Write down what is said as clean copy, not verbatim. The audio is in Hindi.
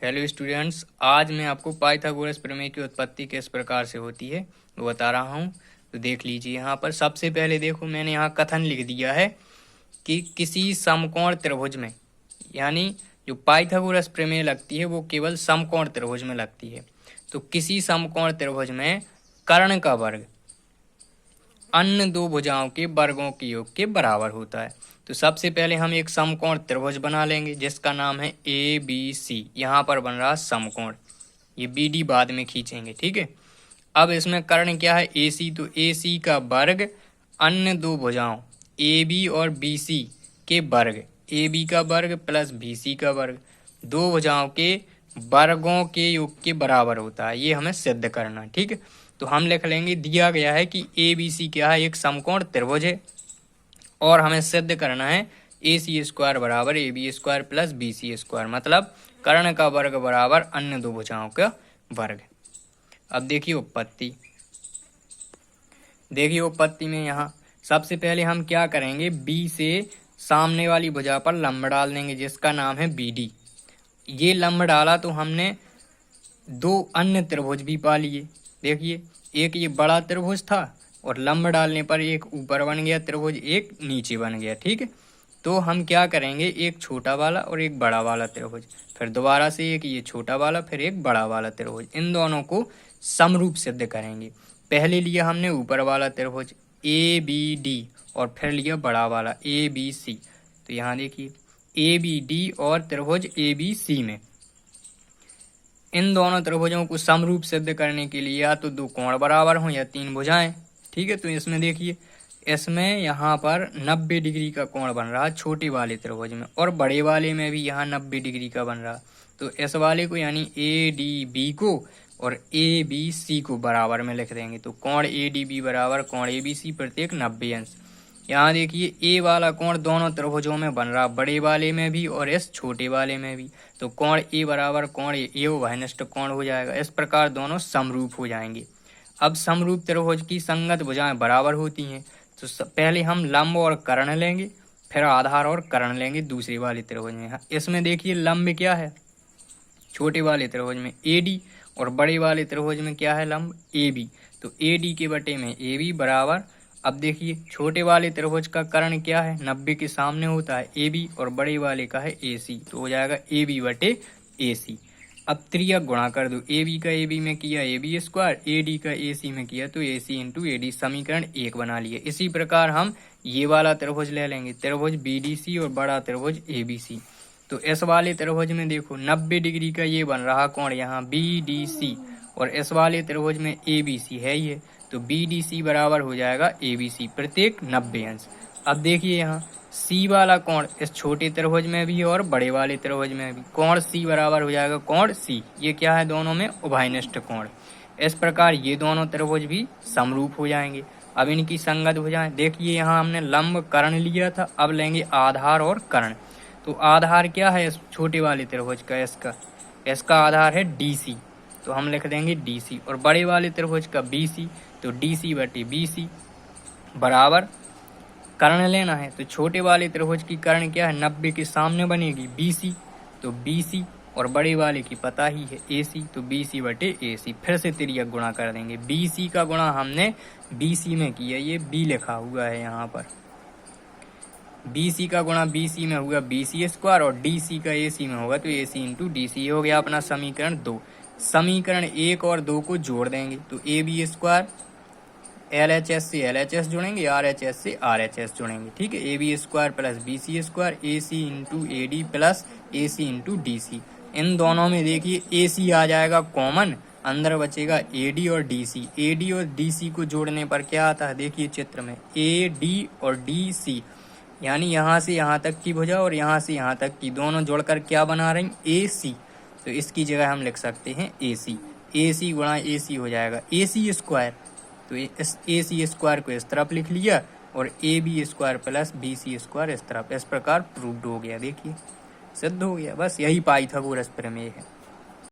हेलो स्टूडेंट्स, आज मैं आपको पाइथागोरस प्रमेय की उत्पत्ति किस प्रकार से होती है वो बता रहा हूँ। तो देख लीजिए, यहाँ पर सबसे पहले देखो मैंने यहाँ कथन लिख दिया है कि किसी समकोण त्रिभुज में, यानी जो पाइथागोरस प्रमेय लगती है वो केवल समकोण त्रिभुज में लगती है। तो किसी समकोण त्रिभुज में कर्ण का वर्ग अन्य दो भुजाओं के वर्गों के योग के बराबर होता है। तो सबसे पहले हम एक समकोण त्रिभुज बना लेंगे जिसका नाम है ए बी सी। यहाँ पर बन रहा समकोण, ये बी डी बाद में खींचेंगे, ठीक है। अब इसमें कर्ण क्या है, ए सी। तो ए सी का वर्ग अन्य दो भुजाओं ए बी और बी सी के वर्ग, ए बी का वर्ग प्लस बी सी का वर्ग, दो भुजाओं के वर्गों के योग के बराबर होता है। ये हमें सिद्ध करना है, ठीक है। तो हम लिख लेंगे, दिया गया है कि ए बी सी क्या है, एक समकोण त्रिभुज है और हमें सिद्ध करना है ए सी स्क्वायर बराबर A B square plus B C square, मतलब कर्ण का वर्ग बराबर अन्य दो भुजाओं का वर्ग। अब देखिए उत्पत्ति, में यहाँ सबसे पहले हम क्या करेंगे, बी से सामने वाली भुजा पर लंब डाल देंगे जिसका नाम है बी डी। ये लंब डाला तो हमने दो अन्य त्रिभुज भी पा लिए। देखिए, एक ये बड़ा त्रिभुज था और लंब डालने पर एक ऊपर बन गया त्रिभुज, एक नीचे बन गया, ठीक है। तो हम क्या करेंगे, एक छोटा वाला और एक बड़ा वाला त्रिभुज, फिर दोबारा से एक ये छोटा वाला फिर एक बड़ा वाला त्रिभुज, इन दोनों को समरूप सिद्ध करेंगे। पहले लिया हमने ऊपर वाला त्रिभुज ए बी डी और फिर लिया बड़ा वाला ए बी सी। तो यहाँ देखिए ए बी डी और त्रिभुज ए बी सी में इन दोनों त्रिभुजों को समरूप सिद्ध करने के लिए या तो दो कोण बराबर हों या तीन भुजाएं, ठीक है। तो इसमें देखिए, इसमें यहाँ पर 90 डिग्री का कोण बन रहा है छोटे वाले त्रिभुज में, और बड़े वाले में भी यहाँ 90 डिग्री का बन रहा। तो इस वाले को यानी ए डी बी को और ए बी सी को बराबर में लिख देंगे। तो कोण ए डी बी बराबर कोण ए बी सी प्रत्येक 90 अंश। यहाँ देखिए ए वाला कोण दोनों त्रिभुजों में बन रहा, बड़े वाले में भी और इस छोटे वाले में भी। तो कोण ए बराबर कोण ए उभयनिष्ठ कोण हो जाएगा। इस प्रकार दोनों समरूप हो जाएंगे। अब समरूप त्रिभुज की संगत भुजाएं बराबर होती हैं। तो पहले हम लंब और कर्ण लेंगे, फिर आधार और कर्ण लेंगे दूसरे वाले त्रिभुज में। इसमें देखिए लंब क्या है, छोटे वाले त्रिभुज में ए डी और बड़े वाले त्रिभुज में क्या है, लंब ए बी। तो ए डी के बटे में ए बी बराबर, अब देखिए छोटे वाले त्रिभुज का कर्ण क्या है, 90 के सामने होता है ए बी और बड़े वाले का है ए सी। तो हो जाएगा ए बी बटे ए सी। अब त्रियक गुणा कर दो, ए बी का ए बी में किया A B square, A D का ए सी में किया तो ए सी इंटू ए डी, समीकरण 1 बना लिया। इसी प्रकार हम ये वाला त्रिभुज ले लेंगे, त्रिभुज बी डी सी और बड़ा त्रिभुज ए बी सी। तो इस वाले त्रिभुज में देखो 90 डिग्री का ये बन रहा कोण यहाँ बी डी सी, और इस वाले त्रिभुज में ए बी सी है ये, तो बी डी सी बराबर हो जाएगा ए बी सी प्रत्येक 90 अंश। अब देखिए यहाँ सी वाला कोण इस छोटे त्रिभुज में भी और बड़े वाले त्रिभुज में भी, कोण सी बराबर हो जाएगा कोण सी। ये क्या है, दोनों में उभयनिष्ठ कोण। इस प्रकार ये दोनों त्रिभुज भी समरूप हो जाएंगे। अब इनकी संगत भुजाएं देखिए, यहाँ हमने लंब कर्ण लिया था, अब लेंगे आधार और कर्ण। तो आधार क्या है इस छोटे वाले त्रिभुज का, इसका आधार है डी सी, तो हम लिख देंगे डी सी, और बड़े वाले त्रिभुज का बी सी, तो डी सी बटे बी सी बराबर कर्ण लेना है। तो छोटे वाले त्रिभुज की कर्ण क्या है, 90 के सामने बनेगी बी सी, तो बी सी, और बड़े वाले की पता ही है ए सी, तो बी सी बटे ए सी। फिर से तिर्यक गुणा कर देंगे, बी सी का गुणा हमने बी सी में किया, ये बी लिखा हुआ है यहाँ पर, बी सी का गुणा बी सी में हुआ बी सी स्क्वायर, और डी सी का ए सी में होगा तो ए सी इंटू डी सी हो गया अपना समीकरण 2। समीकरण 1 और 2 को जोड़ देंगे तो A B square, L H S से एल एच एस जुड़ेंगे, आर एच एस से आर एच एस जुड़ेंगे, ठीक है। A B square plus B C square, A C into A D plus A C into D C. इन दोनों में देखिए ए सी आ जाएगा कॉमन, अंदर बचेगा ए डी और डी सी। ए डी और डी सी को जोड़ने पर क्या आता है, देखिए चित्र में ए डी और डी सी, यानी यहाँ से यहाँ तक की भुजा और यहाँ से यहाँ तक की, दोनों जोड़कर क्या बना रही, ए सी। तो इसकी जगह हम लिख सकते हैं ए सी, ए सी गुणा ए सी हो जाएगा ए सी स्क्वायर। तो इस ए सी स्क्वायर को इस तरफ लिख लिया और A B square plus B C square इस तरफ। इस प्रकार प्रूव्ड हो गया, देखिए सिद्ध हो गया। बस यही पाइथागोरस प्रमेय है।